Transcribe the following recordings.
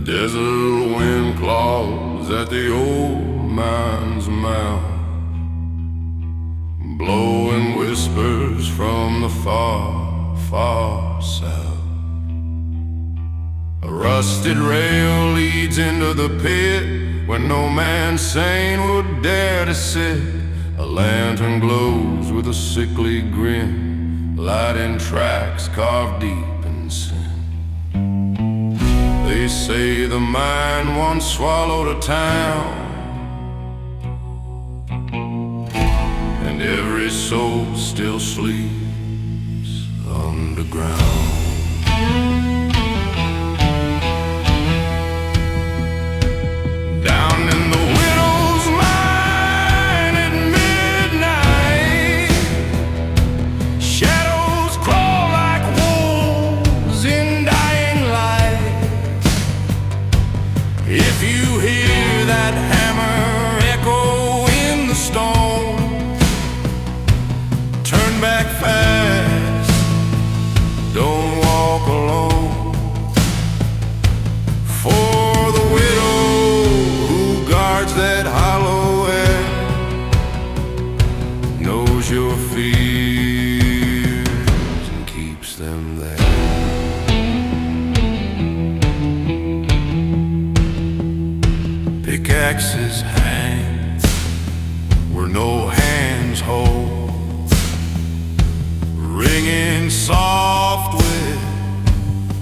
desert wind claws at the old man's mouth, blowing whispers from the far, far south. A rusted rail leads into the pit where no man sane would dare to sit. A lantern glows with a sickly grin, lighting tracks carved deep in sin. They say the mine once swallowed a town, and every soul still sleeps underground. Down in the widow's mine at midnight, shadows crawl like wolves in dying light. If you hear that hammer echo in the stone, turn back fast, don't walk alone. For the widow who guards that hollow air knows your fears and keeps them there. Pickaxes hang where no hands hold, ringing soft with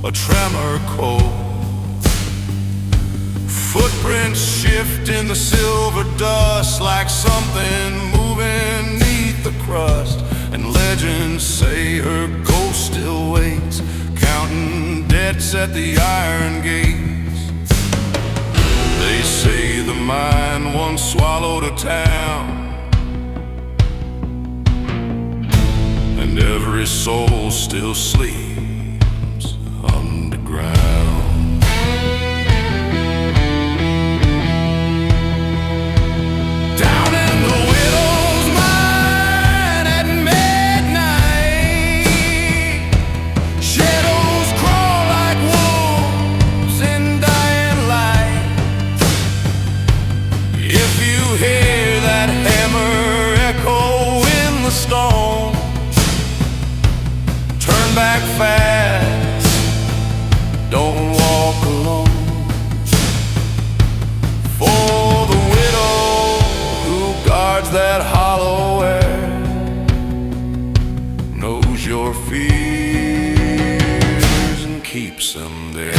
a tremor cold. Footprints shift in the silver dust like something moving neath the crust, and legends say her ghost still waits, counting debts at the iron gates. They say the mine once swallowed a town, and every soul still sleeps underground. Down in the widow's mine at midnight, shadows crawl like wolves in dying light. If you hear that hammer echo in the stone, turn back fast, don't walk alone. For the widow who guards that hollow air knows your fears and keeps them there.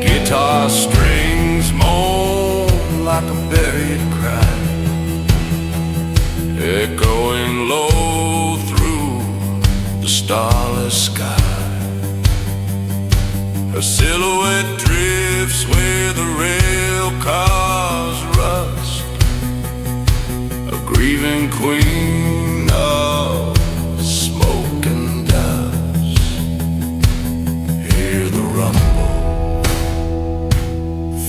Guitar strings moan like a buried cry, echoing low through the starless sky. Her silhouette drifts where the rail cars rust, a grieving queen of smoke and dust. Hear the rumble,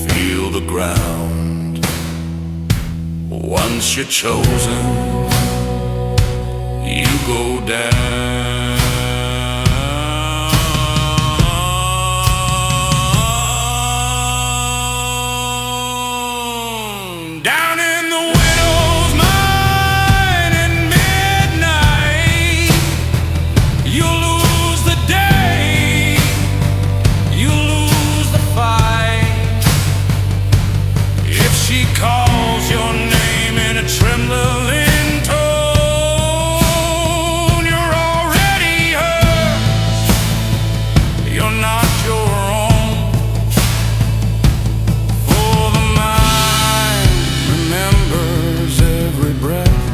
feel the ground. Once you're chosen, you go down. Down in the widow's mine at midnight, you lose the day, you lose the fight. If she calls your name in a trembling tone, you're already hers, you're not your own. For the mind remembers every breath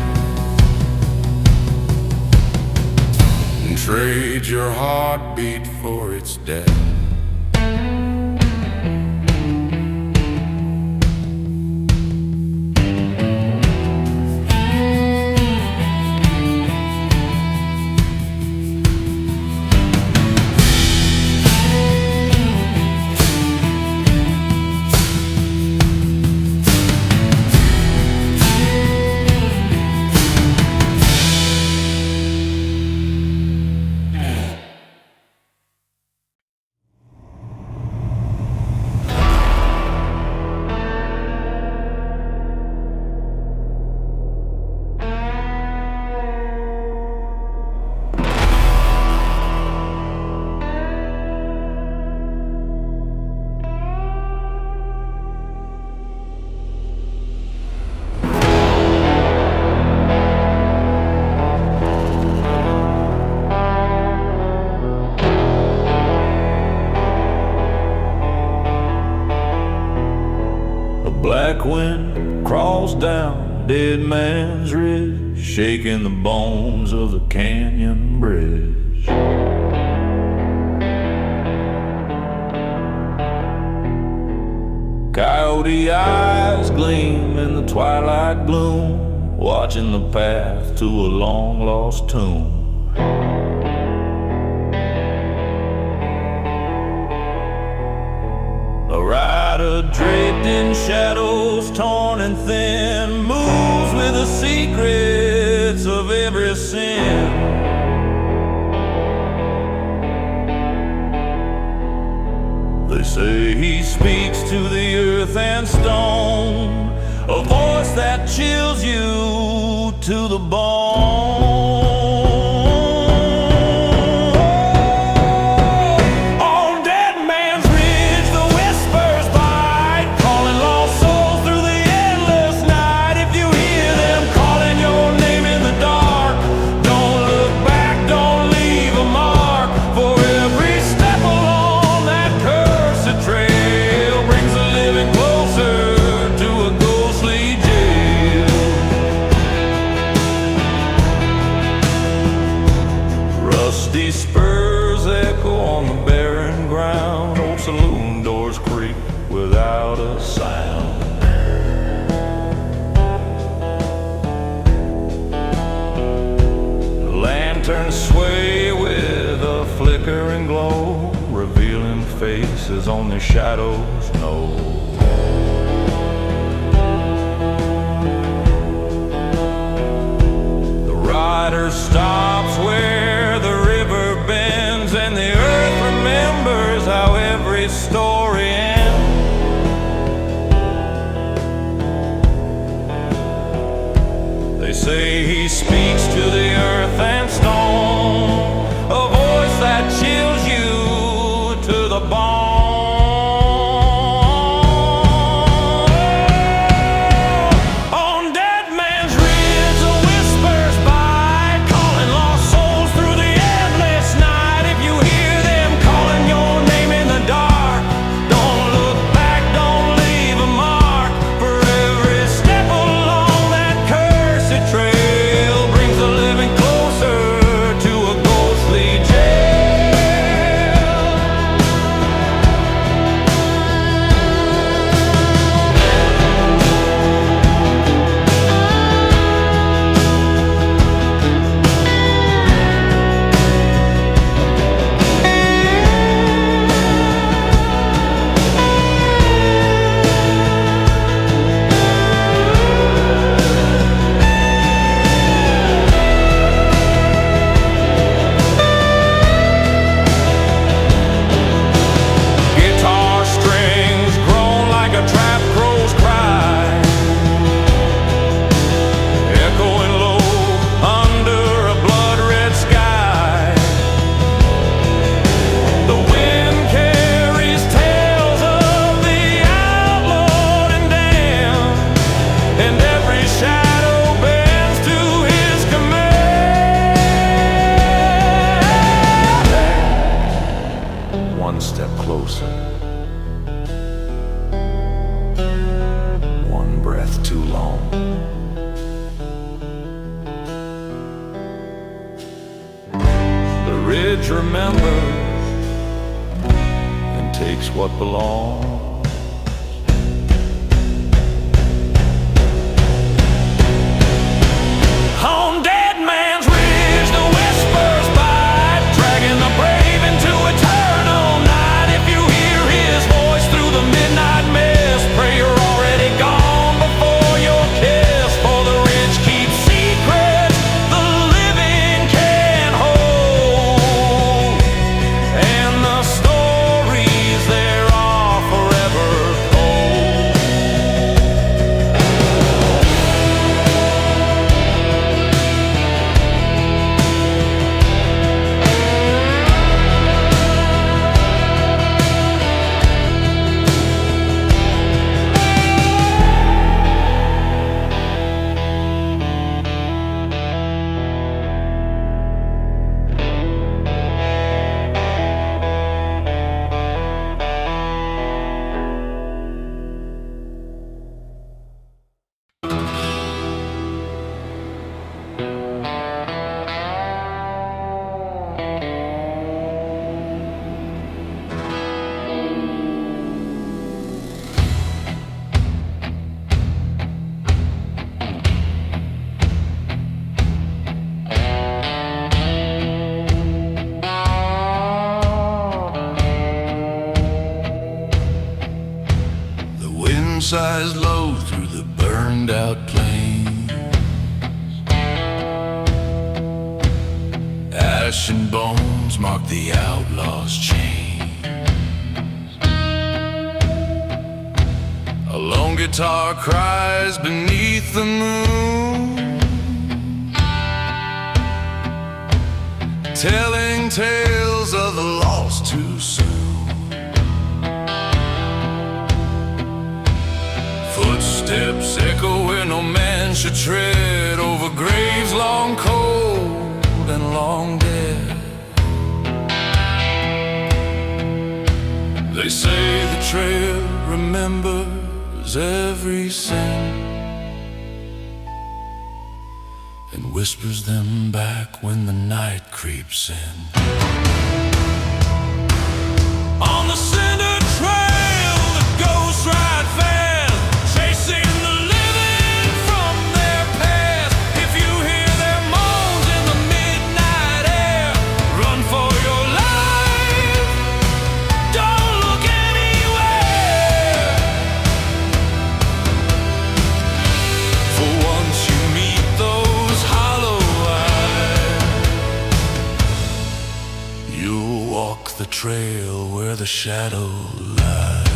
and trades your heartbeat for its death. black wind crawls down Deadman's Ridge, shaking the bones of the canyon bridge. Coyote eyes gleam in the twilight gloom, watching the path to a long-lost tomb. A rider draped in shadows, torn and thin, moves with the secrets of every sin. They say he speaks to the earth and stone, a voice that chills you to the bone. Rusty spurs echo on the barren ground, old saloon doors creak without a sound. The lanterns sway with a flickering glow, revealing faces only shadows know. The rider stops where the river bends, and the earth remembers how every story ends. They say he speaks to the earth and stone, a voice that chills you to the bone. One step closer, one breath too long. The ridge remembers and takes what belongs. On Deadman's Ridge, the whispers bite, dragging the brave into eternal night. If you hear his voice through the midnight mist, pray you're already gone before your kiss. For the ridge keeps secrets the living can hold, and the stories there are forever ash and bones mark the outlaw's chain. A lone guitar cries beneath the moon, telling tales of the lost too soon. Footsteps echo where no man should tread, over graves long cold and long dead. They say the trail remembers every sin and whispers them back when the night creeps in. On the Cinder trail, the ghosts ride fast, chasing the living from their past. If you hear their moans in the midnight air, run for your life, don't look anywhere. For once you meet those hollow eyes, you'll walk the trail where the shadow lies.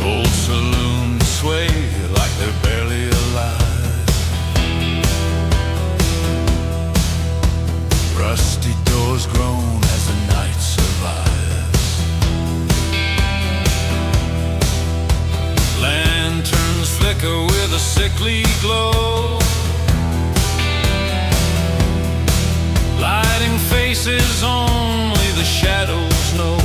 Old saloons sway like they're barely alive. Rusty doors groan as the night survives. Lanterns flicker with a sickly glow, lighting faces only the shadows know.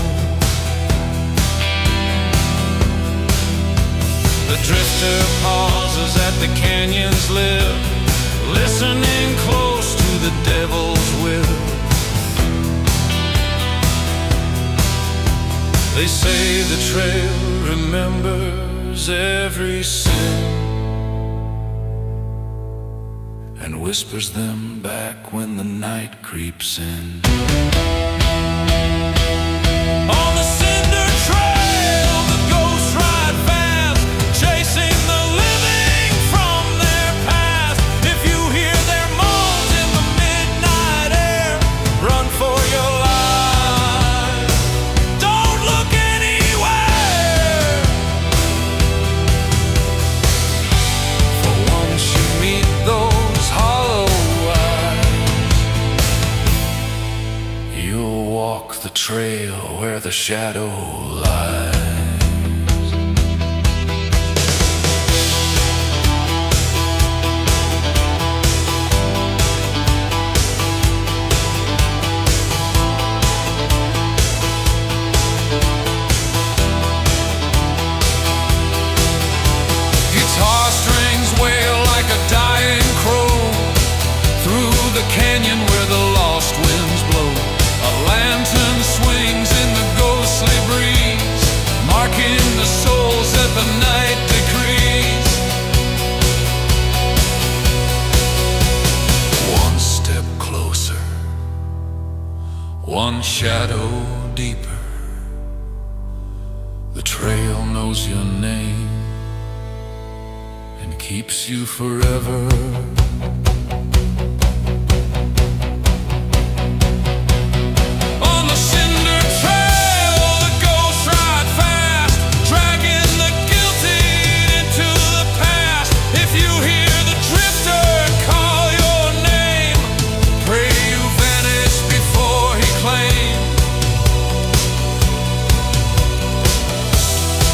The drifter pauses at the canyon's lip, listening close to the devil's will. They say the trail remembers every sin and whispers them back when the night creeps in. On the Cinder trail, the ghosts ride fast, chasing the living from their past. If you hear their moans in the midnight air, run for your life, don't look anywhere. For once you meet those hollow eyes, you'll walk the trail where the shadow lies. Guitar strings wail like a dying crow through the canyon where the lost winds blow. A lantern swings in the ghostly breeze, marking the souls that the night decrees. One step closer, one shadow deeper. The trail knows your name and keeps you forever. On the Cinder trail, the ghosts ride fast, dragging the guilty into the past. If you hear the drifter call your name, pray you vanish before he claims.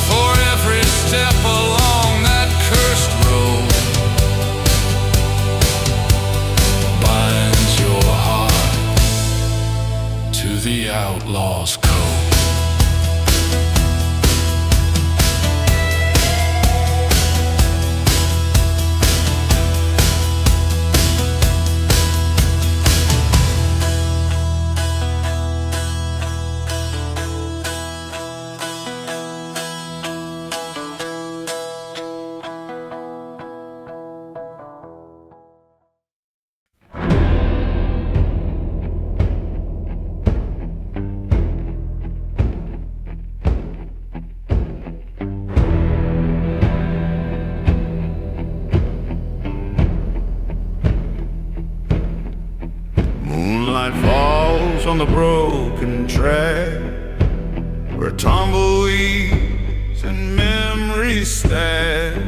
For every step along that cursed road, on the broken track, where tumbleweeds and memories stand.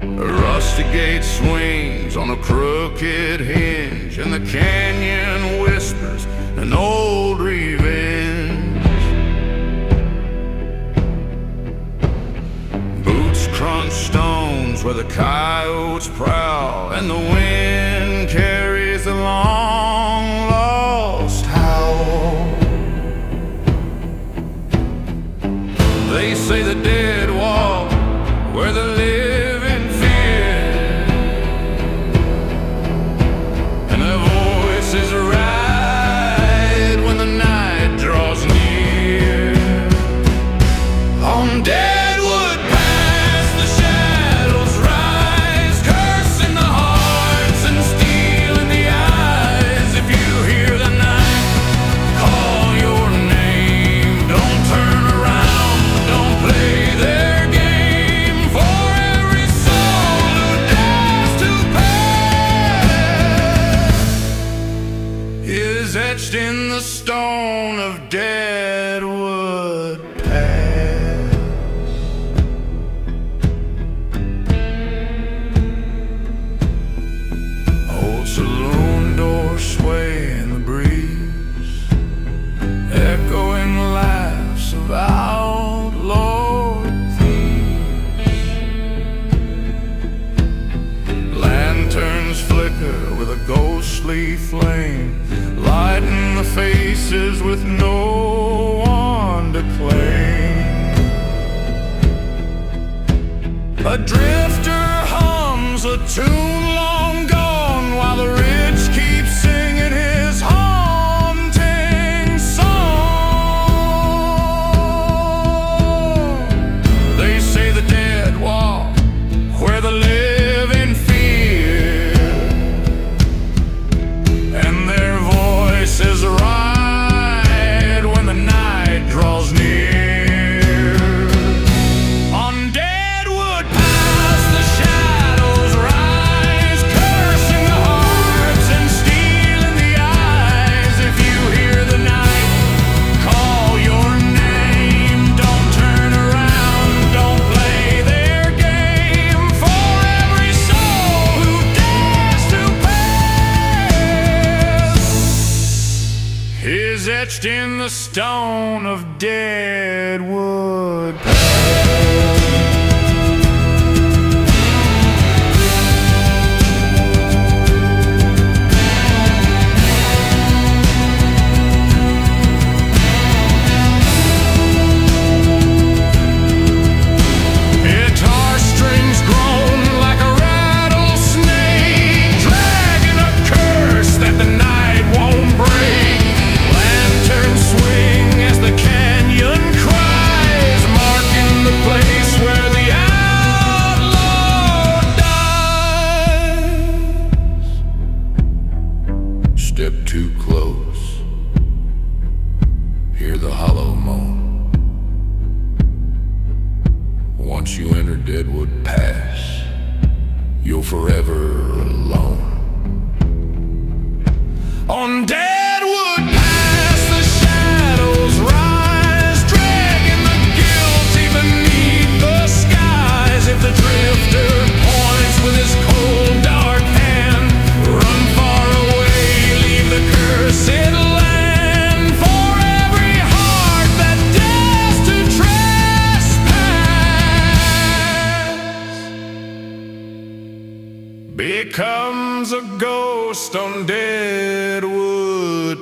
A rusty gate swings on a crooked hinge, and the canyon whispers an old revenge. Boots crunch stones where the coyotes prowl, and the wind carries a long lost howl. They say the dead walk where the living fear, and their voices ride when the night draws near. On Deadwood Pass the shadows rise, cursing the hearts and stealing the eyes. If you hear the night call your name, don't turn around, don't play their game. For every soul who dares to pass is etched in the stone of Deadwood Pass. Old saloon doors sway in the breeze, echoing laughs of outlaw thieves. Lanterns flicker with a ghostly flame, lighting the faces with no one to claim. A drifter hums a tune long gone, while the rich keep singing his haunting song. They say the dead walk where the living fear, and their voices ride when the night draws near. On Deadwood Pass the shadows rise, cursing the hearts and stealing the eyes. If you hear the night call your name, don't turn around, don't play their game. For every soul who dares to pass is etched in the stone of Deadwood Pass. Guitar strings groan like a rattlesnake, dragging a curse that the night won't break. Lanterns swing as the canyon cries, marking the place where the outlaw dies. Step too close, hear the hollow moan. Once you enter Deadwood Pass, you're forever alone. On Deadwood Pass the shadows rise, dragging the guilty beneath the skies. If the drifter points with his cold dark hand, run far away, leave the cursed land. For every heart that dares to trespass becomes a ghost on Deadwood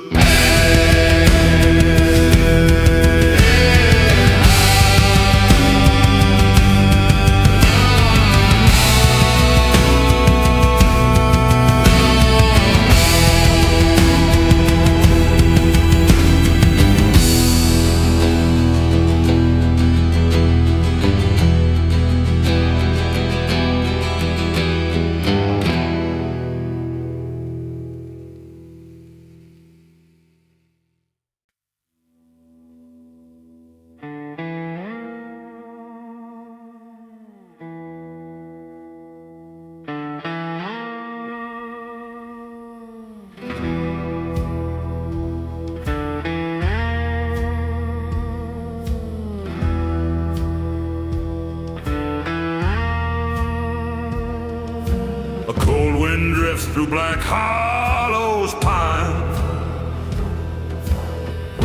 wind drifts through black hollows pine,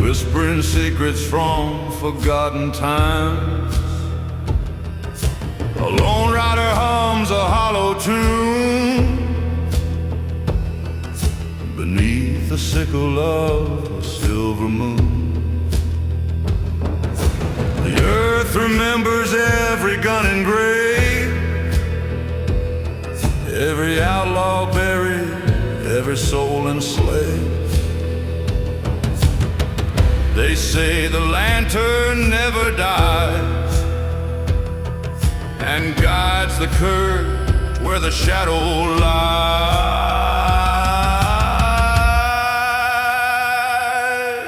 whispering secrets from forgotten times. A lone rider hums a hollow tune beneath the sickle of a silver moon. The earth remembers every gun engraved, every outlaw buried, every soul enslaved. They say the lantern never dies and guides the curve where the shadow lies.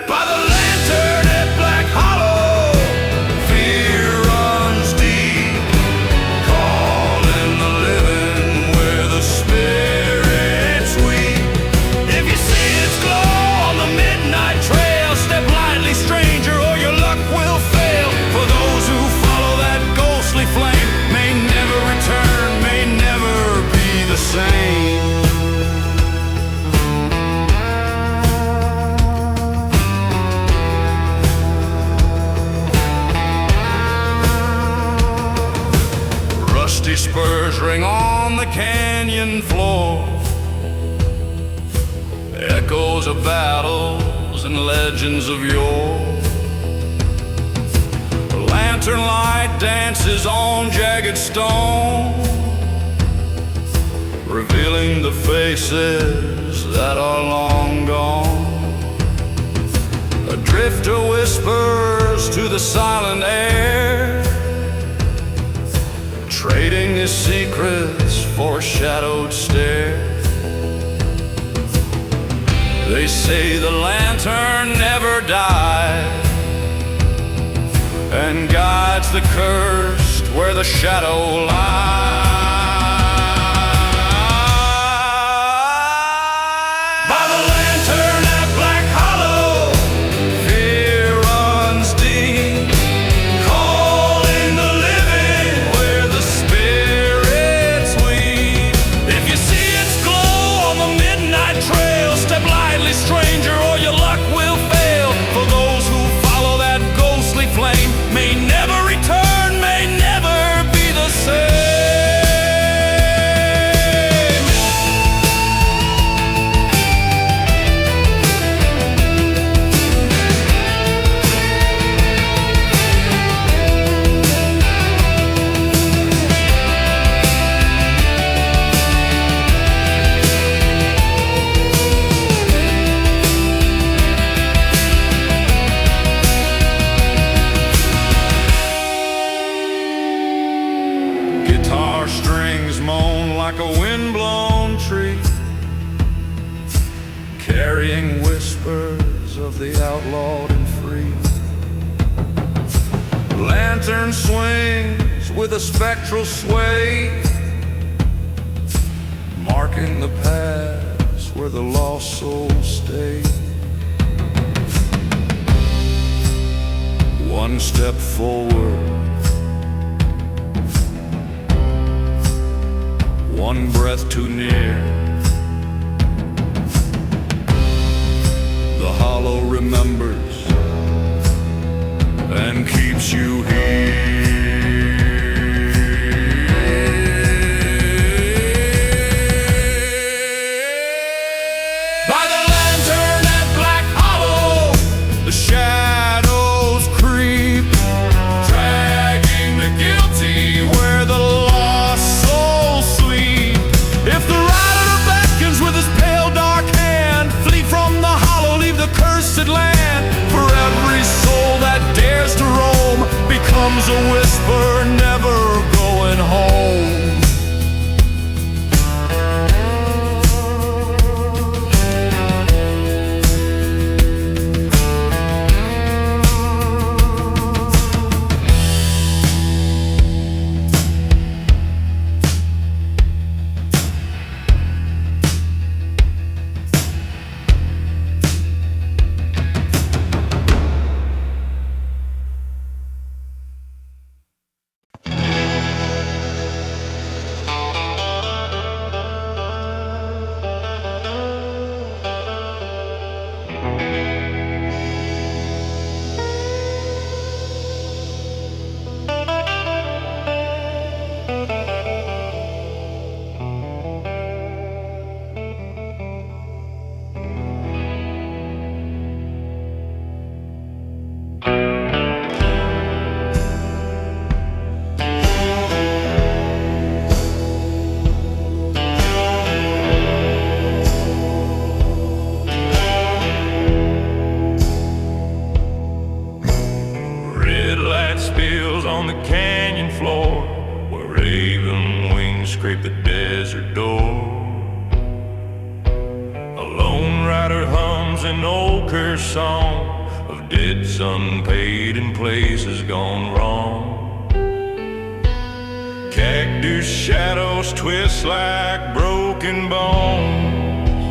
By the lantern at Black Hollow, fear runs deep, calling the living where the spirits weep. If you see its glow on the midnight trail, step lightly, stranger, or your luck will fail. For those who follow that ghostly flame may never return, may never be the same. Rusty spurs ring on the canyon floor, echoes of battles and legends of yore. The lantern light dances on jagged stone, revealing the faces that are long gone. A drifter whispers to the silent air, trading his secrets for a shadowed stare. They say the lantern never dies and guides the cursed where the shadow lies. By the lantern at Black Hollow, fear runs deep, calling the living where the spirits weep. If you see its glow on the midnight trail, step lightly, stranger, or your luck will fail. For those who follow that ghostly flame may never return, may never be the same. Guitar strings moan like a wind-blown tree, carrying whispers of the outlawed and free. Lantern swings with a spectral sway, marking the paths where the lost souls stay. One step forward, one breath too near. The hollow remembers and keeps you here. By the lantern at Black Hollow, the shadows creep, dragging the guilty where the lost souls sleep. If the rider beckons with his pale dark hand, flee from the hollow, leave the cursed land. For every soul that dares to roam becomes a scrape the desert door. A lone rider hums an ochre song of debts unpaid and places gone wrong. Cactus shadows twist like broken bones,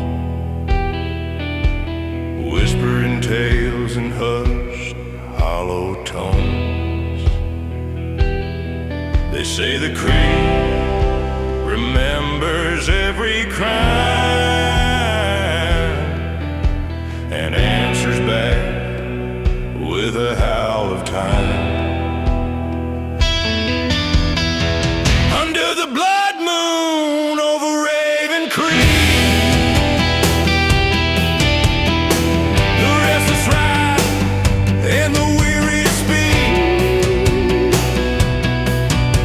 whispering tales in hushed, hollow tones. They say the crave remembers every crime and answers back with a howl of time. Under the blood moon over Raven Creek, the restless ride and the weary speak.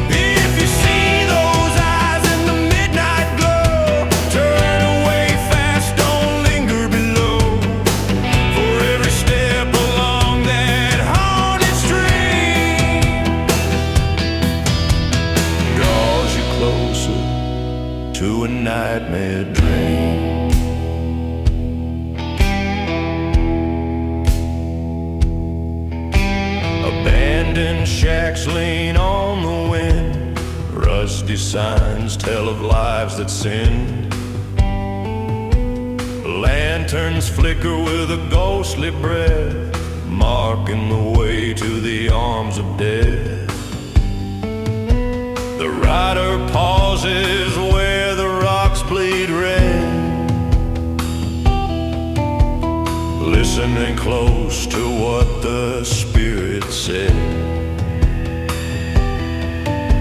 If you see those eyes in the midnight glow, turn away fast, don't linger below. For every step along that haunted stream draws you closer to a nightmare dream. Abandoned shacks lean on the wind, rusty signs tell of lives that sinned. Lanterns flicker with a ghostly breath, marking the way to the arms of death. The rider pauses where the rocks bleed red, listening close to what the spirit said.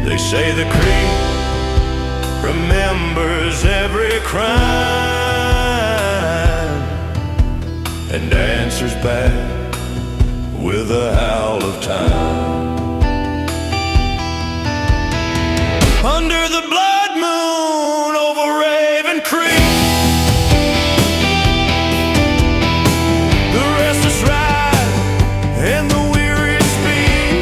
They say the creek remembers every crime and answers back with a howl of time. Under the blood moon over Raven Creek, the restless ride and the weary speak.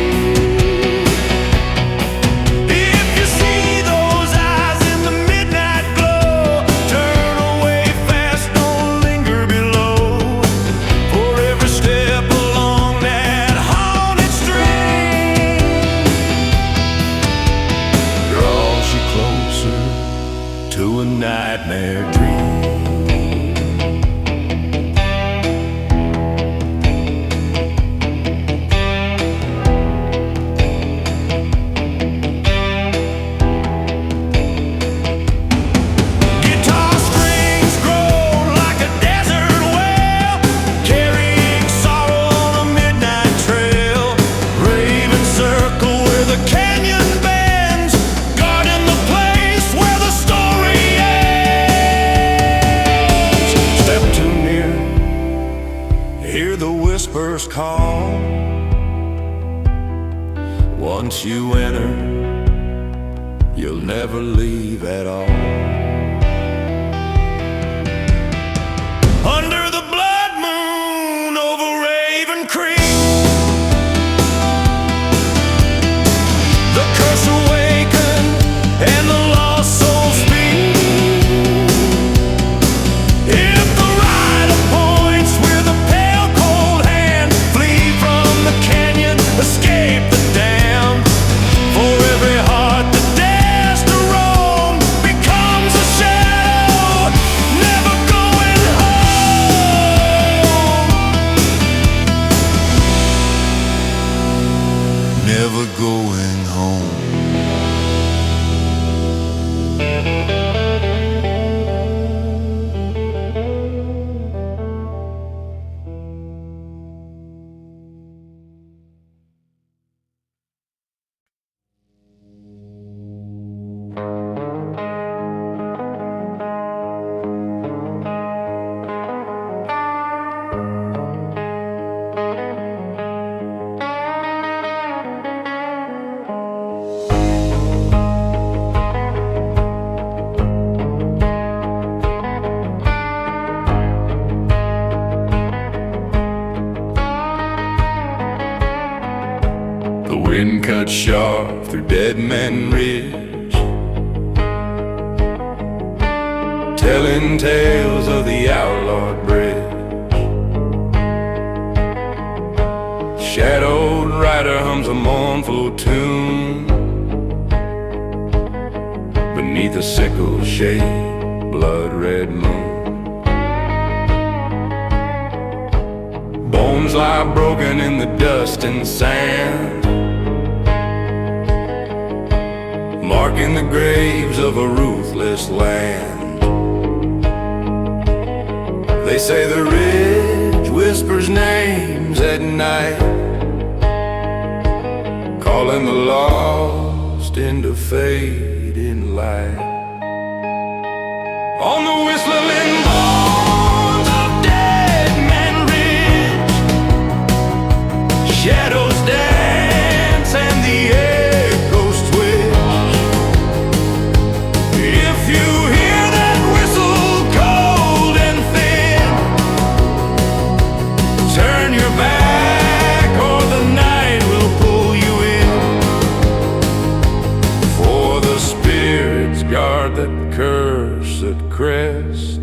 If you see those eyes in the midnight glow, turn away fast, don't linger below. For every step along that haunted stream draws you closer to a nightmare dream. Guitar strings grow like a desert well, carrying sorrow on a midnight trail. Raven circle where the canyon bends, guarding the place where the story ends. Step too near, hear the whispers call. Once you enter, you'll never leave at all. Under the blood moon over Raven Creek, the curse awakened and the lost souls speak. If the rider points where the pale cold hand, flee from the canyon, escape the dam. For every heart that dares to roam becomes a shadow, never going home. Never going home. The wind cuts sharp through Deadman Ridge, telling tales of the outlawed bridge. Shadowed rider hums a mournful tune beneath a sickle-shaped blood-red moon. Bones lie broken in the dust and sand, marking the graves of a ruthless land. They say the ridge whispers names at night, calling the lost into fading light. On the whistling bones of Deadman Ridge, shadows dance and the echoes twitch. If you hear that whistle cold and thin, turn your back or the night will pull you in. For the spirits guard that cursed crest,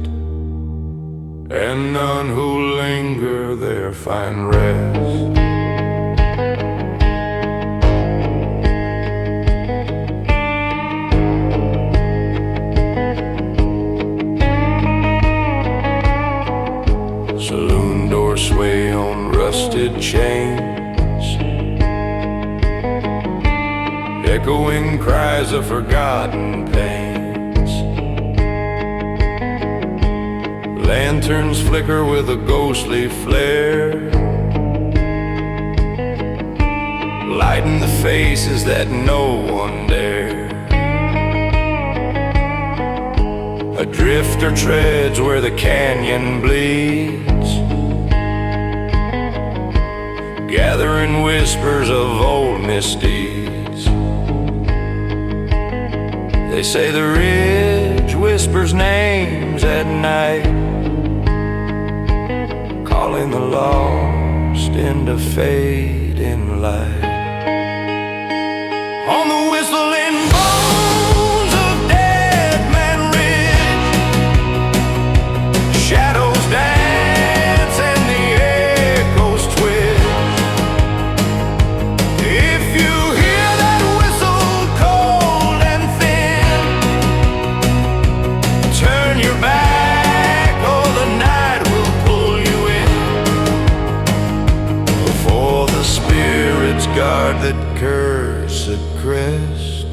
and none who linger there find rest. Saloon doors sway on rusted chains, echoing cries of forgotten pains. Lanterns flicker with a ghostly flare, lighting the faces that no one dare. A drifter treads where the canyon bleeds, gathering whispers of old misdeeds. They say the ridge whispers names at night, calling the lost into fading light. On the whistling bones of Deadman Ridge, shadows dance and the echoes twitch. If you hear that whistle cold and thin, turn your back or the night will pull you in. For the spirits guard that cursed crest,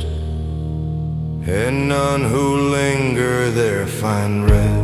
and none who linger there find rest.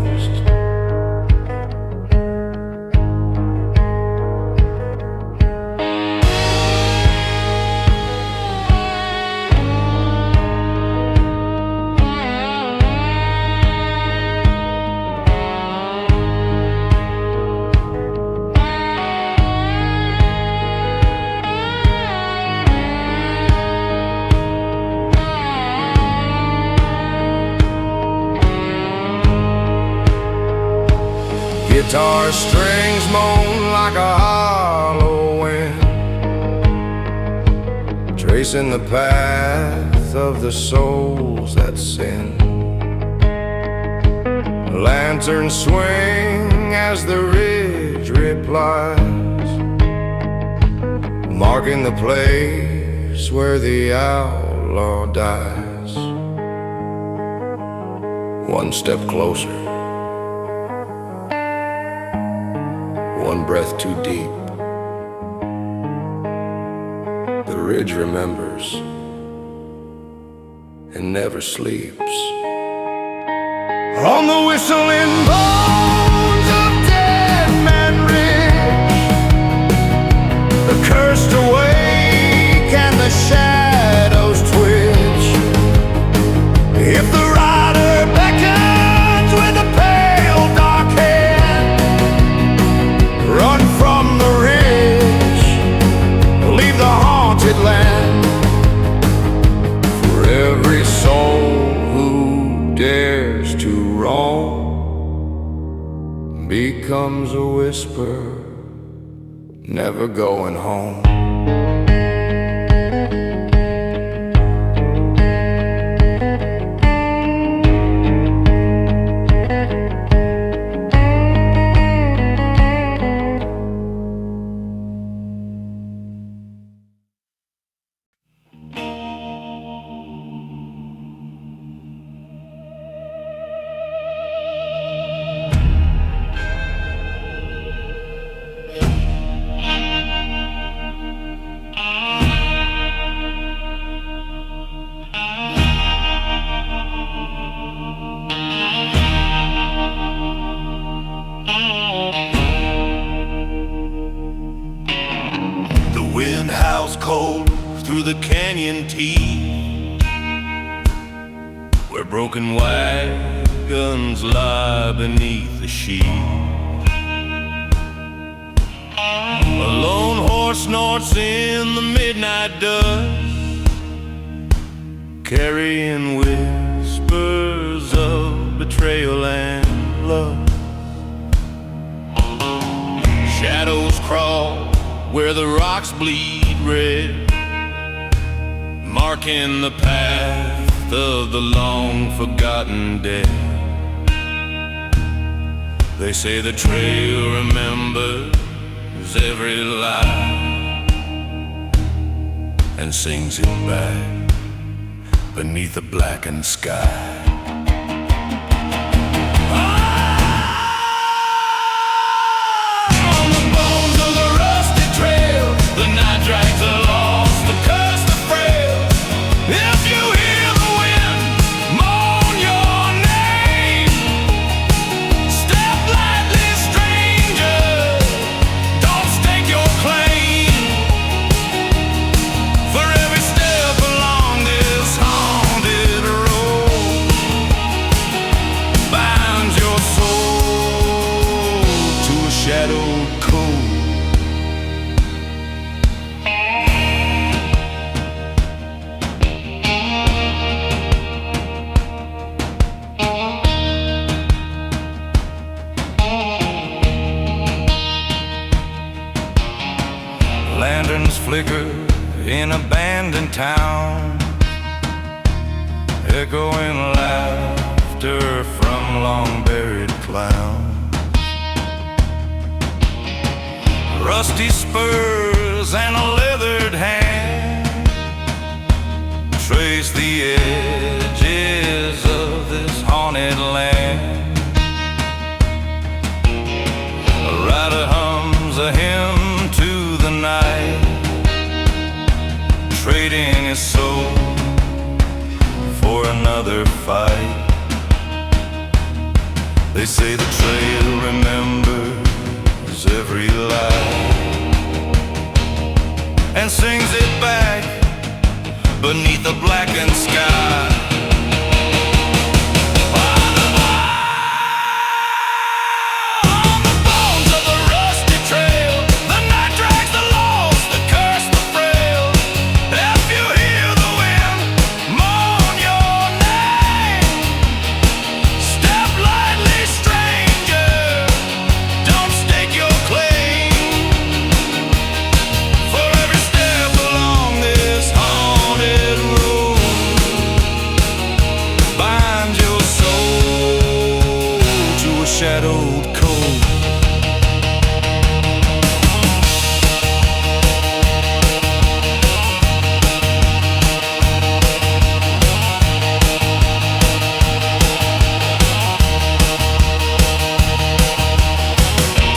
Guitar strings moan like a hollow wind, tracing the path of the souls that sin. Lanterns swing as the ridge replies, marking the place where the outlaw dies. One step closer, one breath too deep. The ridge remembers and never sleeps. On the whistling bones of Deadman Ridge, the cursed awake and the shadows twitch. If the rider beckons with a pale dark hand, run from the ridge, leave the haunted land. For every soul who dares to wrong becomes a whisper, never going home. Broken wagons lie beneath the sheet. A lone horse snorts in the midnight dust, carrying whispers of betrayal and love. Shadows crawl where the rocks bleed red, marking the path of the long-forgotten dead. They say the trail remembers every lie and sings it back beneath the blackened sky. On the bones of the rusty trail, the night drags along, the curse, the frail. If you hear the wind moan your name, step lightly, stranger, don't stake your claim. For every step along this haunted road binds your soul to a shadowed code. Lanterns flicker in abandoned town, echoing laughter from long-buried clowns. Rusty spurs and a leathered hand trace the edges of this haunted land. A rider hums a hymn to the night, trading his soul for another fight. They say the trail remembers every lie and sings it back beneath the blackened sky. Shadowed cold.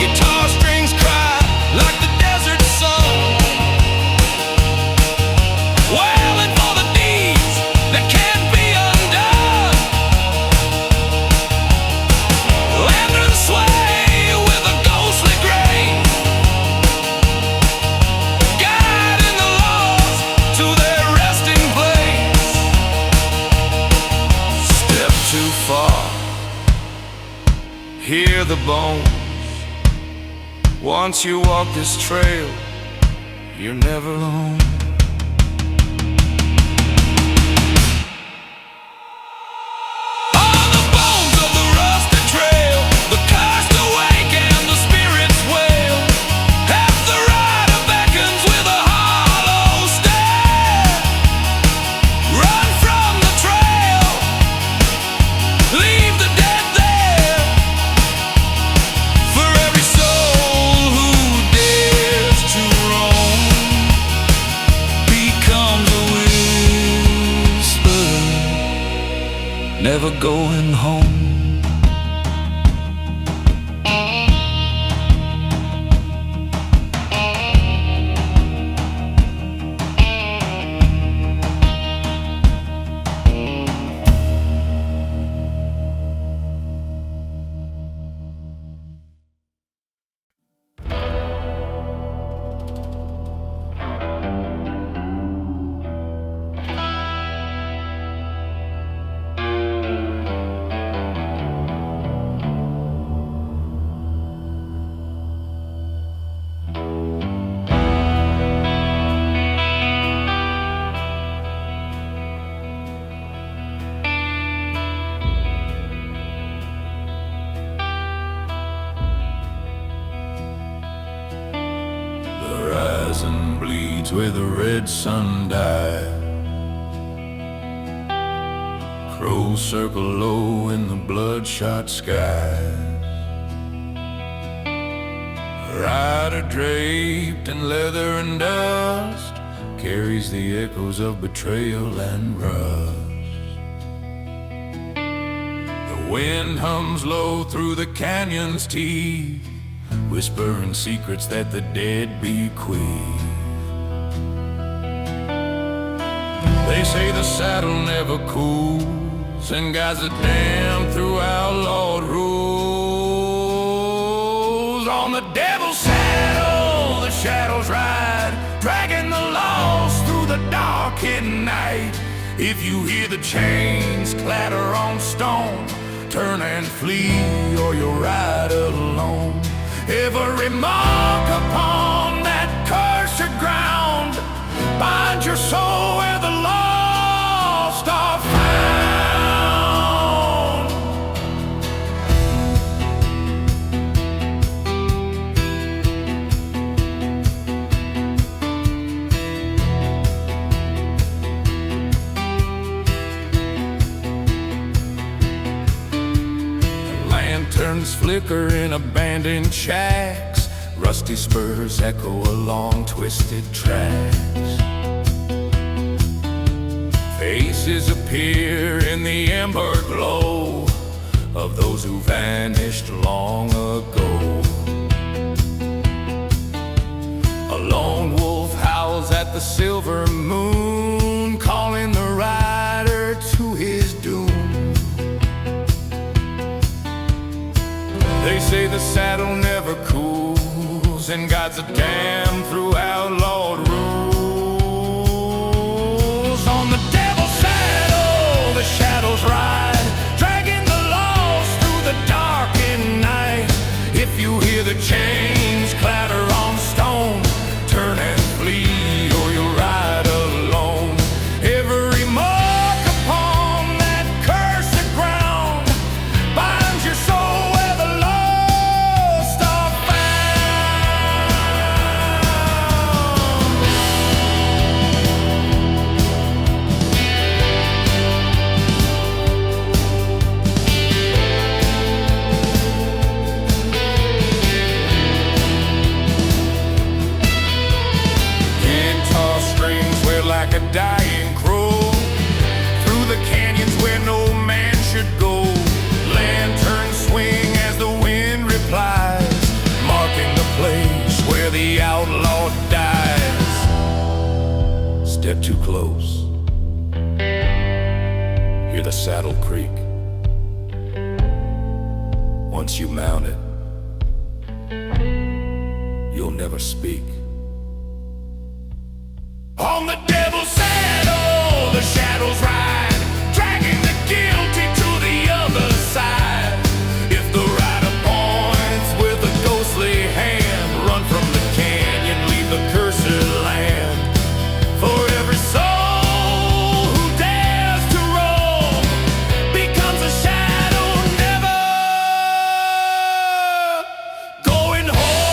Guitar strings cry like the desert sun, wailing for the deeds that can't be undone. Lanterns sway with a ghostly grace, guiding the lost to their resting place. Step too far, hear the bones. Once you walk this trail, you're never alone. On the bones of the rusty trail, the cursed awake and the spirits wail. Half the rider beckons with a hollow stare. Run from the trail, leave the dead there. For every soul who dares to roam becomes a whisper, never going home. where the red sun died. Crows circle low in the bloodshot skies. Rider draped in leather and dust carries the echoes of betrayal and rust. The wind hums low through the canyon's teeth, whispering secrets that the dead bequeath. They say the saddle never cools and guides the damned through outlawed rules. On the devil's saddle, the shadows ride, dragging the lost through the dark hidden night. If you hear the chains clatter on stone, turn and flee, or you'll ride alone. Every mark upon that cursed ground binds your soul where the lost are found. Lanterns flicker in abandoned shacks, rusty spurs echo along twisted tracks. Faces appear in the ember glow of those who vanished long ago. A lone wolf howls at the silver moon, calling the rider to his doom. They say the saddle never cools and guides the damned through outlawed rules. On the devil's saddle, the shadows ride, dragging the lost through the darkened night. If you hear the chains clatter on stone, turn and flee, or you'll ride alone. Every mark upon that cursed ground binds your soul where the lost are like a dying crow through the canyons where no man should go. Lanterns swing as the wind replies, marking the place where the outlaw dies. Step too close, hear the saddle creak. Once you mount it, you'll never speak. On the devil's saddle, the shadows ride, dragging the guilty to the other side. If the rider points with a ghostly hand, run from the canyon, leave the cursed land. For every soul who dares to roam becomes a shadow, never going home.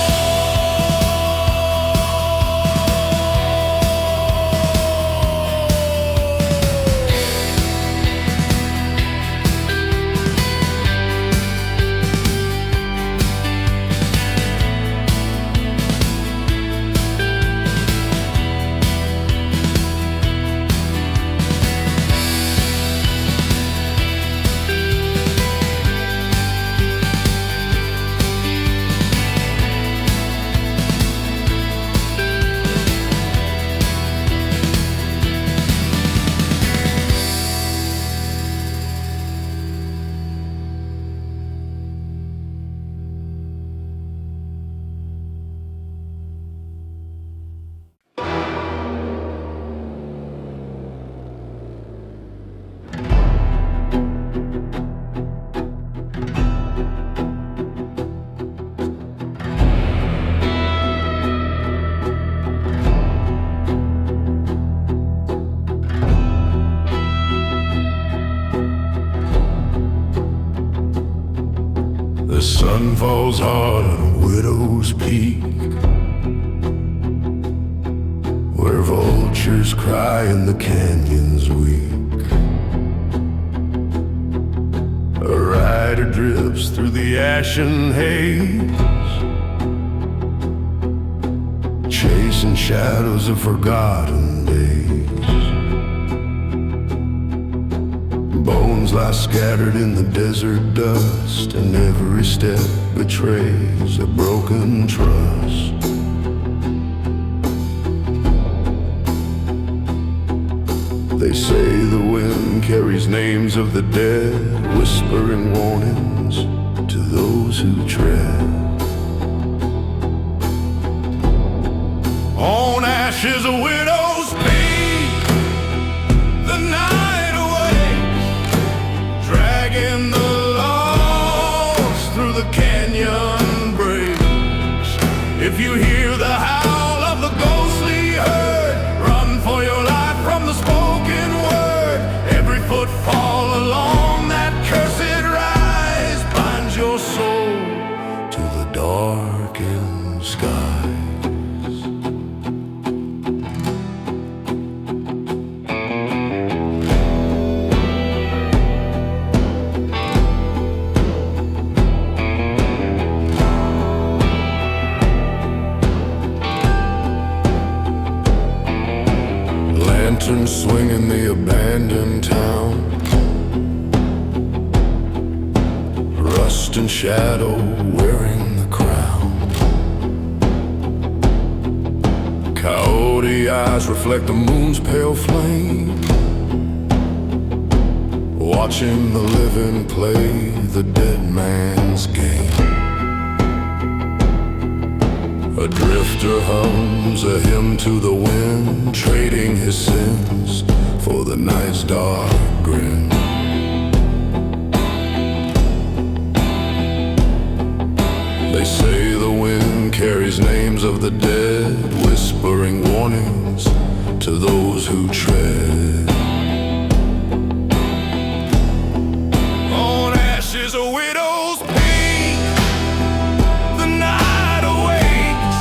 The sun falls hard on a widow's peak, where vultures cry and the canyon's weak. A rider drifts through the ashen haze, chasing shadows of forgotten days. Bones lie scattered in the desert dust, and every step betrays a broken trust. They say the wind carries names of the dead, whispering warnings to those who tread on ashes of widow's peak. The night awaits, dragging the lost through the canyon breaks. If you hear the howl of the ghostly herd, run for your life from the spoken word. Every footfall along that cursed rise binds your soul to the darkened skies. Lanterns swing in the abandoned town, rust and shadow wearing the crown. Coyote eyes reflect the moon's pale flame, watching the living play the dead man's game. A drifter hums a hymn to the wind, trading his sins for the night's dark grin. They say the wind carries names of the dead, whispering warnings to those who tread on ashes of widow's peak. The night awaits,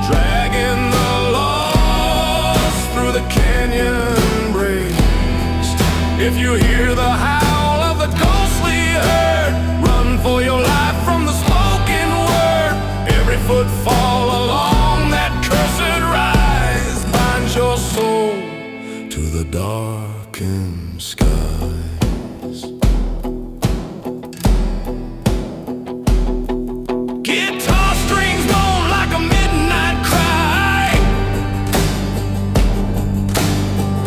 dragging the lost through the canyon breaks. If you hear the howl of the ghostly herd, run for your life from the spoken word. Every footfall along that cursed rise binds your soul to the darkened skies. Guitar strings moan like a midnight cry,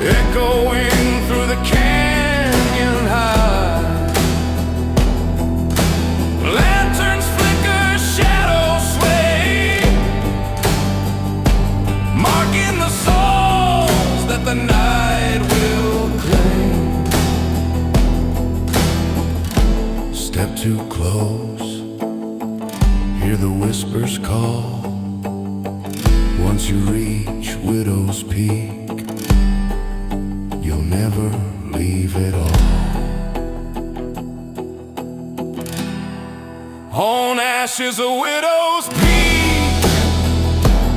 echoing through the canyon high. Lanterns flicker, shadows sway, marking the souls that the night will claim. Step too close, hear the whispers call. Once you reach Widow's Peak, you'll never leave it all. On ashes of Widow's Peak,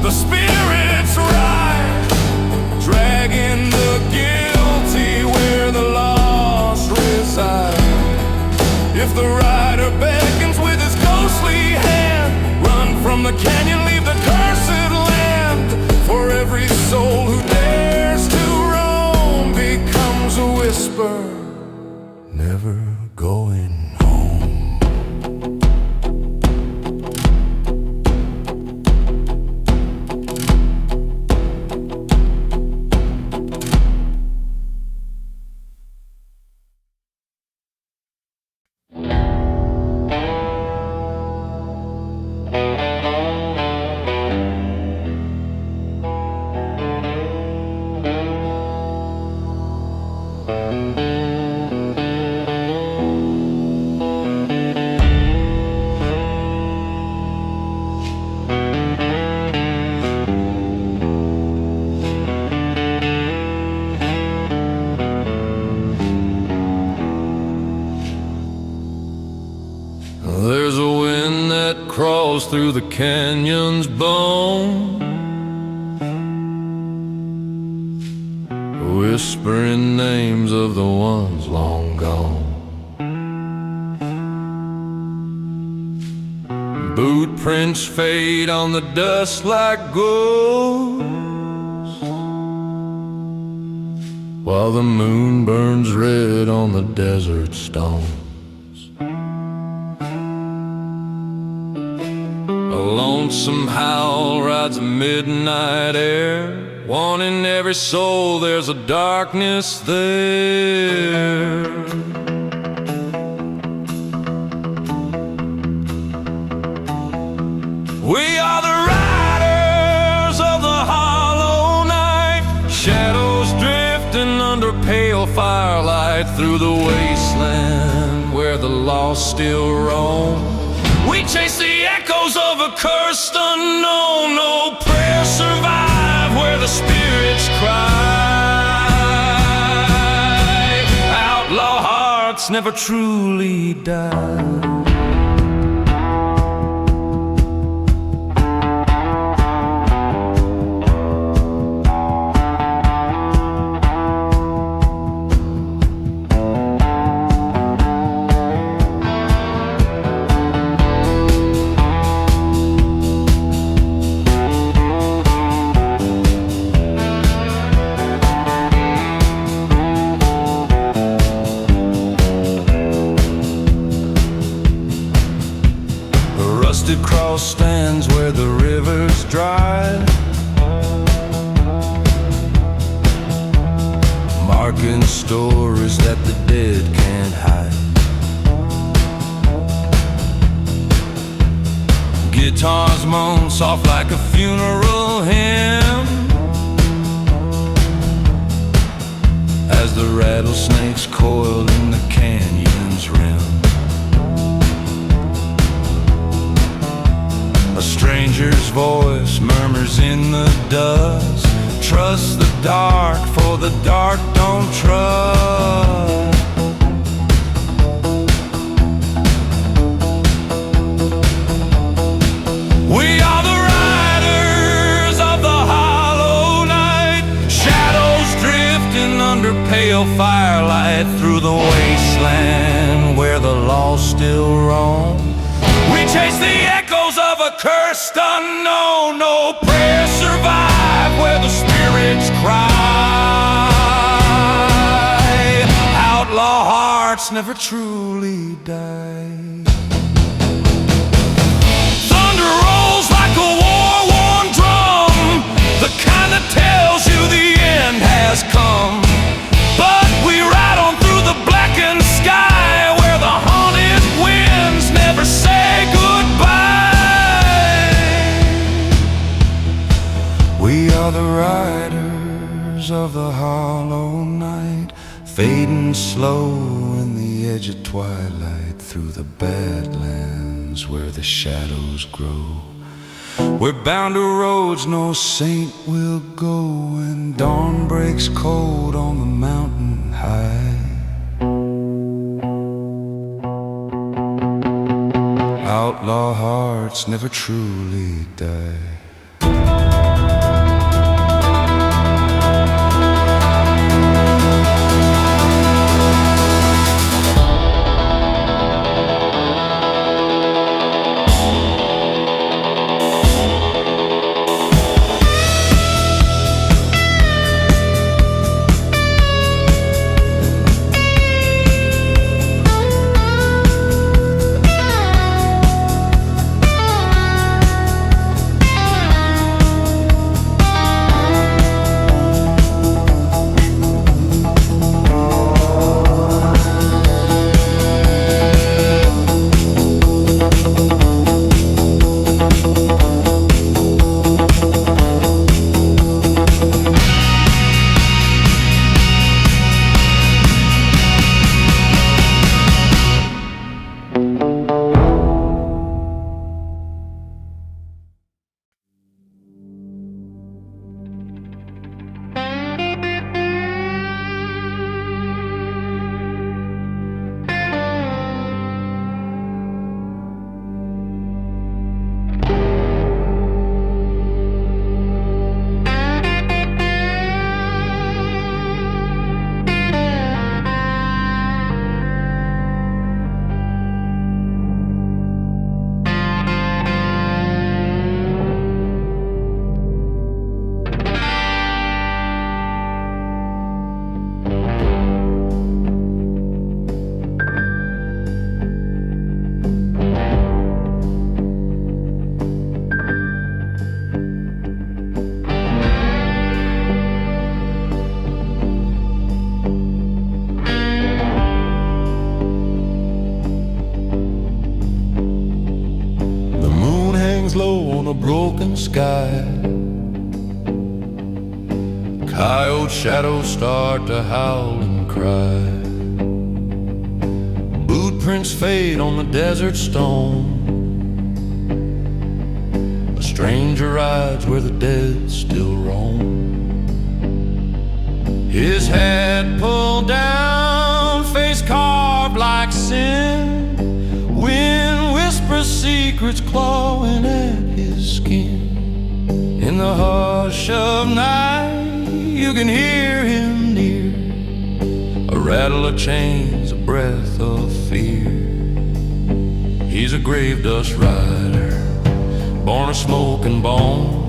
the spirits rise, dragging the guilty where the lost reside. If the rider beckons with his ghostly hand, run from the canyon, leave the cursed land. For every soul who dares to roam becomes a whisper, never going home. There's a wind that crawls through the canyon's bone, whispering names of the ones long gone. Boot prints fade on the dust like ghosts, while the moon burns red on the desert stones. A lonesome howl rides the midnight air, warning every soul there's a darkness there. We are the riders of the hollow night, shadows drifting under pale firelight through the wasteland where the lost still roam. We chase the echoes of a cursed unknown. No prayers survive where the spirits cry. Outlaw hearts never truly die. Rusted cross stands where the river's dry, marking stories that the dead can't hide. Guitars moan soft like a funeral hymn as the rattlesnakes coil in the canyon's rim. A stranger's voice murmurs in the dust, trust the dark, for the dark don't trust. We are the riders of the hollow night, shadows drifting under pale firelight through the wasteland where the lost still roam. We chase the echoes of a cursed unknown. No prayers survive where the spirits cry. Outlaw hearts never truly die. Thunder rolls like a war-worn drum, the kind that tells you the end has come. But we ride on through the blackened sky where the haunted winds never say goodbye. We are the riders of the hollow night, fading slow in the edge of twilight through the badlands where the shadows grow. We're bound to roads no saint will go when dawn breaks cold on the mountain high. Outlaw hearts never truly die. hangs low on a broken sky. Coyote shadows start to howl and cry. Boot prints fade on the desert stone. A stranger rides where the dead still roam. His head pulled down, face carved like sin. Wind whispers secrets clawing at his skin. In the hush of night, you can hear him near. A rattle of chains, a breath of fear. He's a grave dust rider, born of smoke and bone,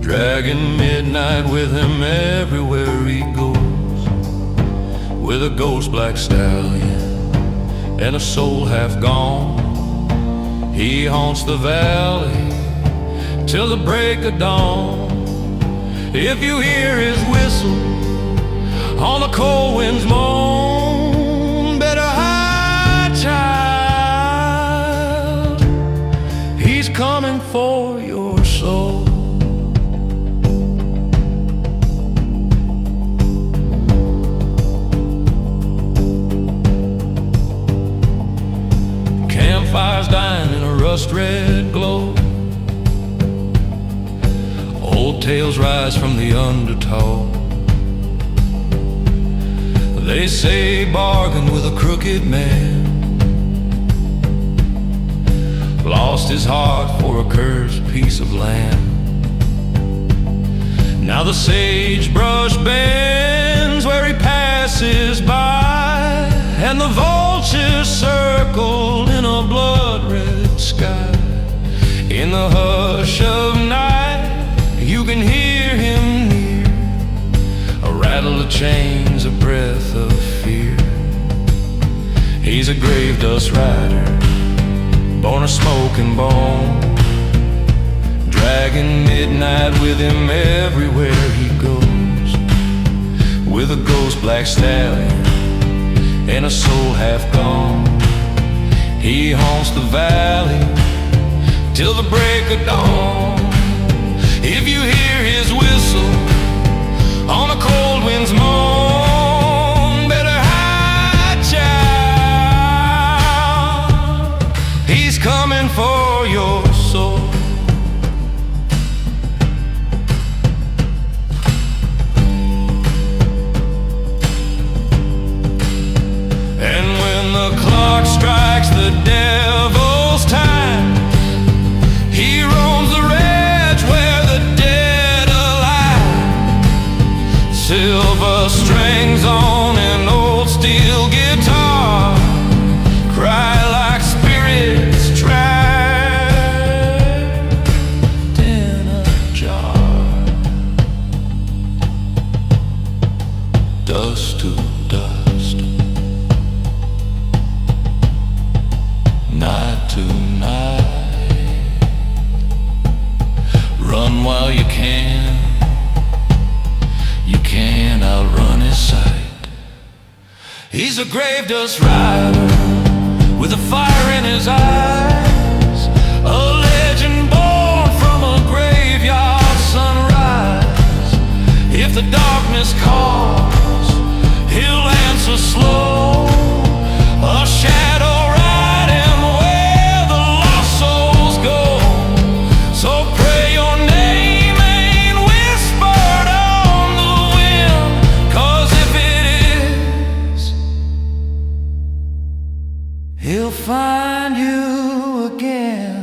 dragging midnight with him everywhere he goes. With a ghost black stallion and a soul half gone, he haunts the valley till the break of dawn. If you hear his whistle on the cold wind's moan, better hide, child, he's coming for your soul. Campfires dying in a rust-red glow. Old tales rise from the undertow. They say bargained with a crooked man, lost his heart for a cursed piece of land. Now the sagebrush bends where he passes by, and the vultures circle in a blood-red sky. In the hush of night, you can hear him near. A rattle of chains, a breath of fear. He's a grave dust rider, born of smoke and bone, dragging midnight with him everywhere he goes. With a ghost black stallion and a soul half gone, he haunts the valley till the break of dawn. If you hear his whistle on a cold wind's moan, better hide, child, he's coming for your soul. And when the clock strikes the devil's time, he roams the ranch where the dead alive. Silver strings on an old steel guitar cry like spirits trapped in a jar. Dust to dust, night to night. Run while you can't outrun his sight. He's a grave dust rider with a fire in his eyes, a legend born from a graveyard sunrise. If the darkness calls, he'll answer slow, a shadow riding where the lost souls go. So pray your name ain't whispered on the wind, 'cause if it is, he'll find you again.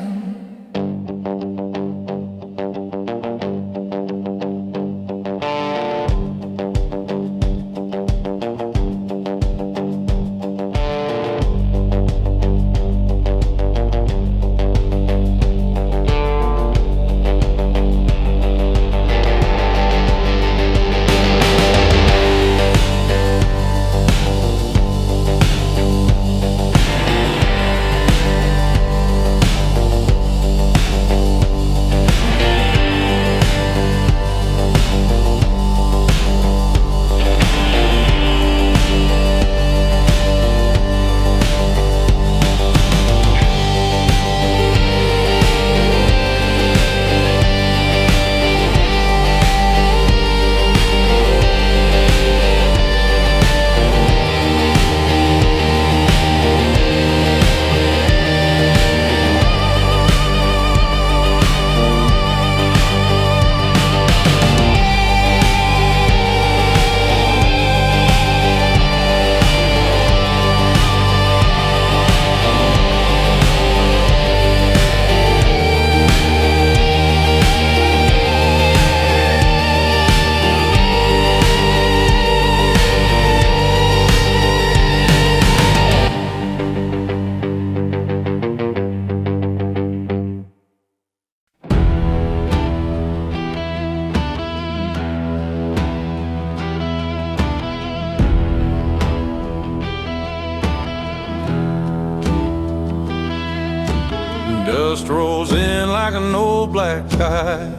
Dust rolls in like an old black tide.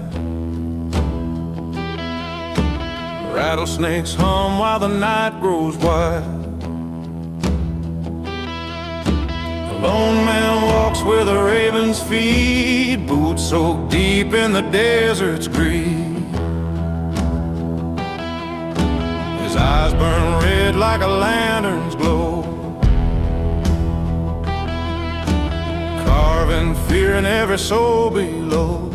Rattlesnakes hum while the night grows wide. The lone man walks where the ravens feed, boots soaked deep in the desert's greed. His eyes burn red like a lantern's glow, carving fear in every soul below.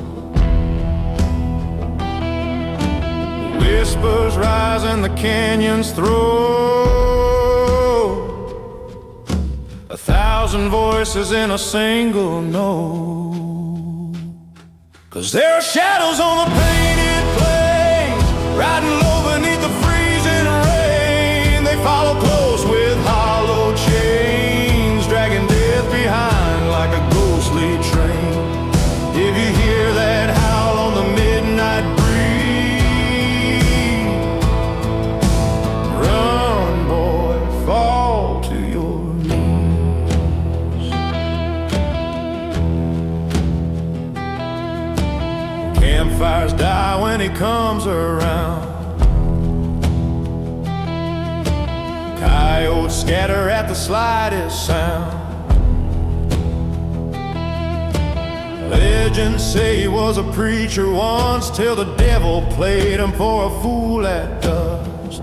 Whispers rise in the canyon's throat, 1,000 voices in a single note. 'Cause there are shadows on the painted plains, riding low beneath the freezing rain. They follow close with hollow chains, dragging death behind like a ghostly train. If you hear that howl on the midnight breeze, run, boy, fall to your knees. Campfires die when he comes around. Coyotes scatter at the slightest sound. Legends say he was a preacher once, till the devil played him for a fool at dusk.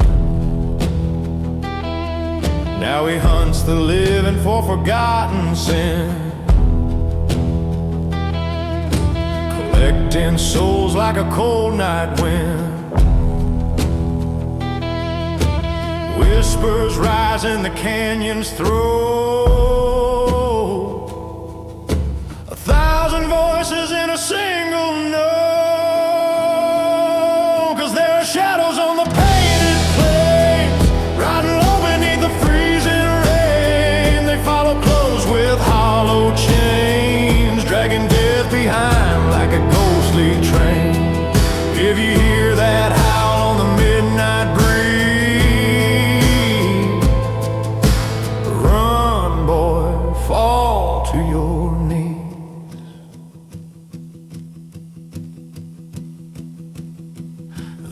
Now he hunts the living for forgotten sin, collecting souls like a cold night wind. Whispers rise in the canyon's throat, 1,000 voices in a single note. 'Cause there are shadows on the painted plains, riding low beneath the freezing rain. They follow close with hollow chains, dragging death behind like a ghostly train. If you hear that howl on the midnight breeze, run, boy, fall to your knees.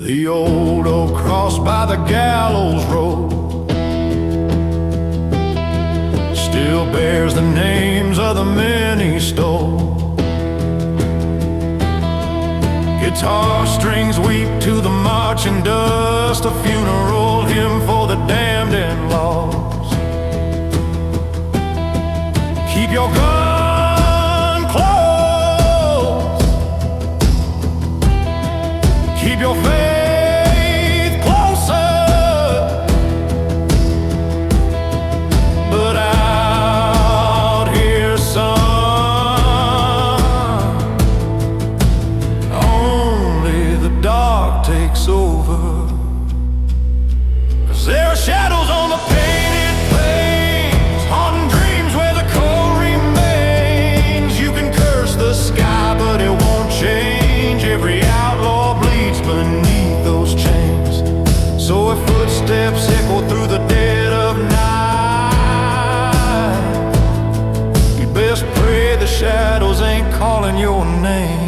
The old oak cross by the gallows road still bears the names of the men he stole. Guitar strings weep to the marching dust, a funeral hymn for the damned and lost. Keep your gun close, keep your faith closer, but out here, son, only the dark takes over. 'Cause there are shadows on the painted plains, haunting dreams where the cold remains. You can curse the sky, but it won't change. Every outlaw bleeds beneath those chains. So if footsteps echo through the dead of night, you best pray the shadows ain't calling your name.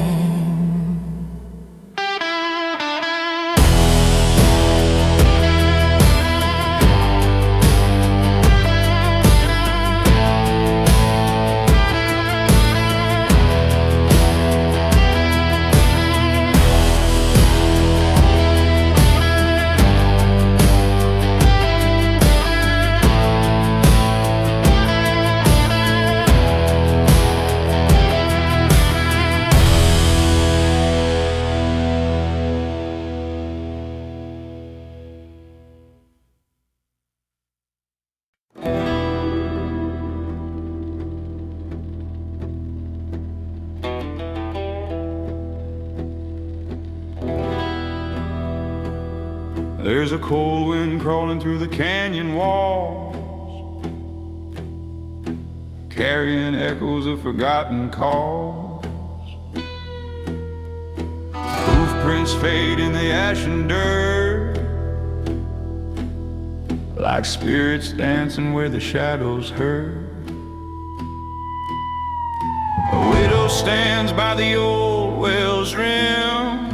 There's a cold wind crawling through the canyon walls, carrying echoes of forgotten calls. Hoofprints fade in the ashen dirt, like spirits dancing where the shadows hurt. A weight stands by the old well's rim,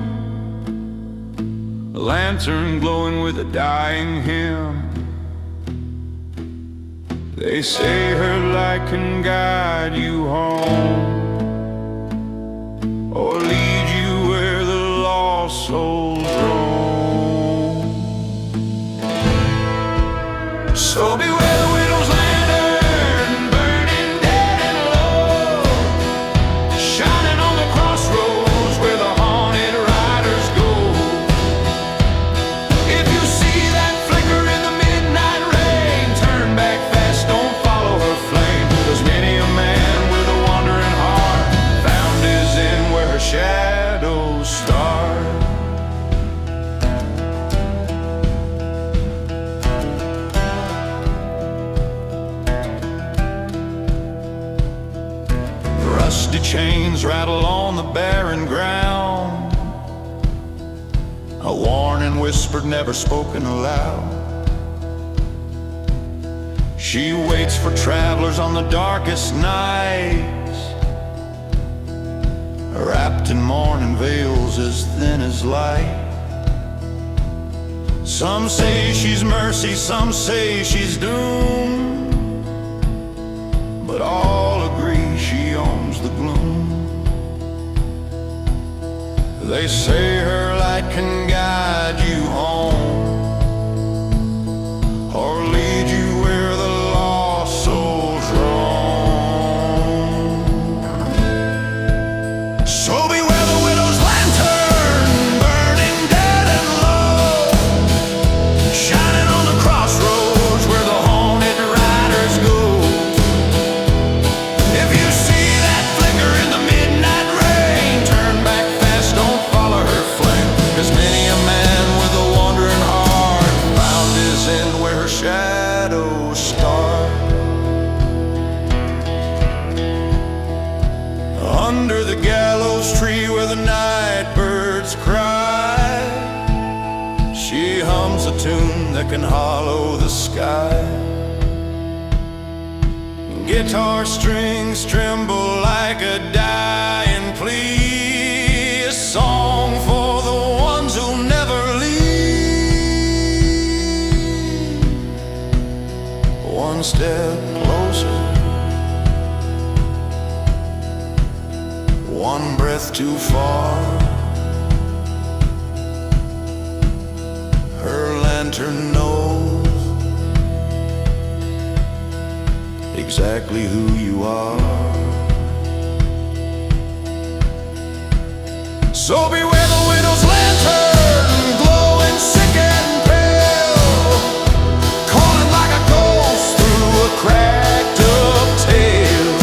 a lantern glowing with a dying hymn. They say her light can guide you home, or lead you where the lost souls roam. So beware the widow's lantern, burning dead and low, shining on the crossroads where the haunted riders go. If you see that flicker in the midnight rain, turn back fast, don't follow her flame, 'cause many a man with a wandering heart found his end where her shadows start. Rusty chains rattle on the barren ground, a warning whispered, never spoken aloud. She waits for travelers on the darkest nights, wrapped in mourning veils as thin as light. Some say she's mercy, some say she's doom, but all agree she owns the gloom. They say her light can guide you home, or lead you where the lost souls roam. So beware the widow's lantern, burning dead and low, shining on the crossroads where the haunted riders go. If you see that flicker in the midnight rain, turn back fast, don't follow her flame, 'cause many a man with a wandering heart found his end where her shadows start. Under the gallows tree where the night birds cry, she hums a tune that can hollow the sky. Guitar strings tremble like a dying plea, a song for the ones who'll never leave. One step closer, one breath too far. Her lantern knows exactly who you are. So beware the widow's lantern, glowing sick and pale, calling like a ghost through a cracked up tale.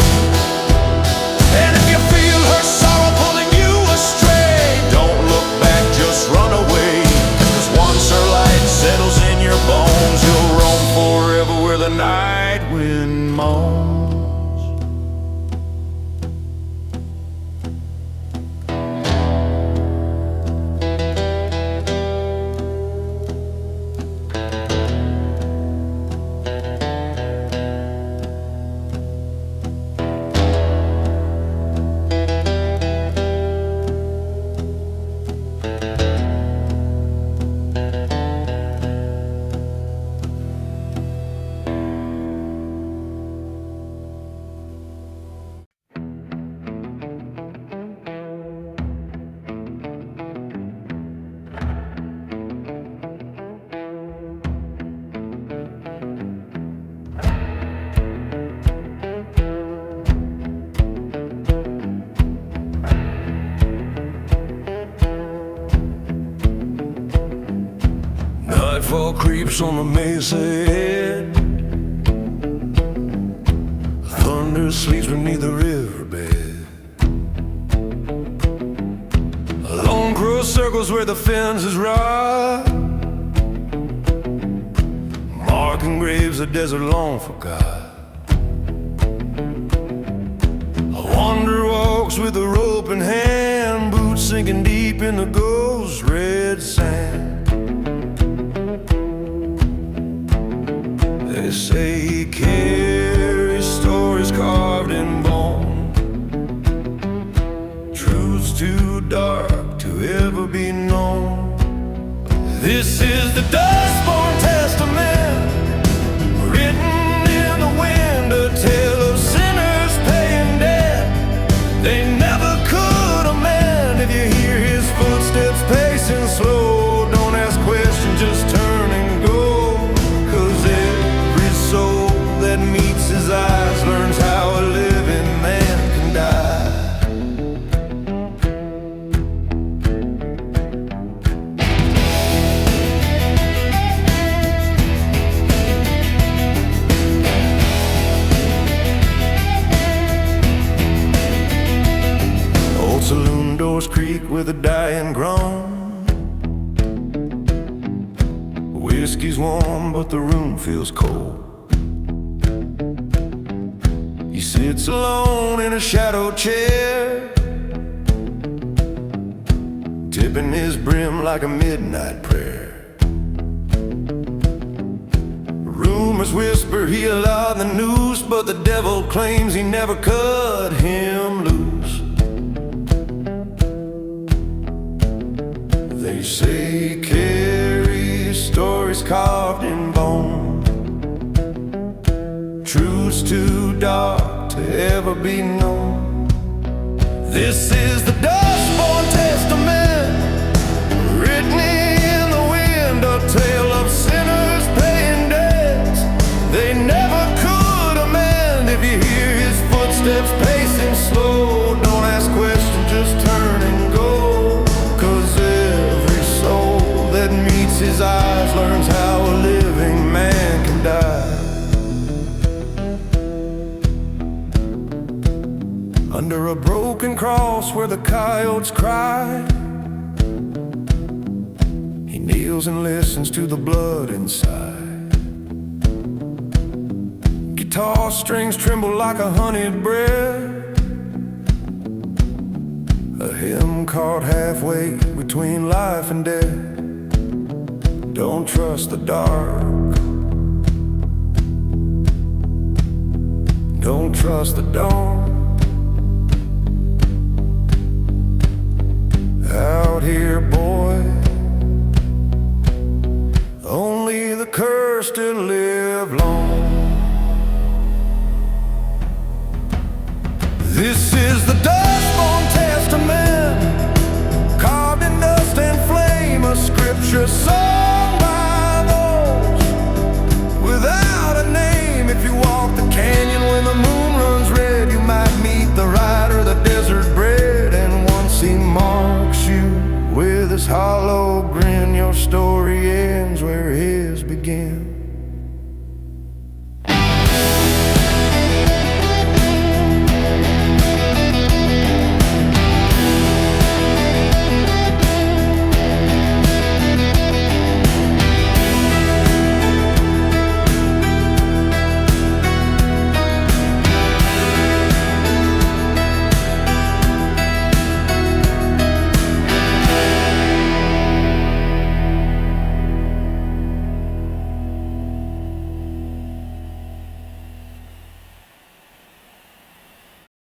And if you feel her sorrow pulling you astray, don't look back, just run away, 'cause once her light settles in your bones, you'll roam forever where the night wind moans. Nightfall creeps on the mesa head, thunder sleeps beneath the riverbed. A lone crow circles where the fences rot, marking graves a desert long forgot. A wanderer walks with a rope in hand, boots sinking deep in the ghost red sand. They say he carries stories carved in bone, the dust-born testament, written in the wind, a tale of sinners paying debt they never could amend. If you hear his footsteps pacing slow, don't ask questions, just turn and go. 'Cause every soul that meets his eyes learns how a living man can die. Old saloon doors creak with a dying groan. Whiskey's warm, but the room feels cold. He sits alone in a shadow chair, tipping his brim like a midnight prayer. Rumors whisper he allowed the noose, but the devil claims he never cut him loose. They say he carries stories carved in bone, truths too dark to ever be known. This is the dust-born testament, written in the wind, a tale of sinners paying debts they never could amend. If you hear his footsteps pacing slow, don't ask questions, just turn and go. 'Cause every soul that meets his eyes learns how a living man can die. Under a broken cross where the coyotes cry, he kneels and listens to the blood inside. Guitar strings tremble like a honeyed breath, a hymn caught halfway between life and death. Don't trust the dark, don't trust the dawn. Out here, boy, only the cursed to live long. This is the dust-born testament, carved in dust and flame, a scripture so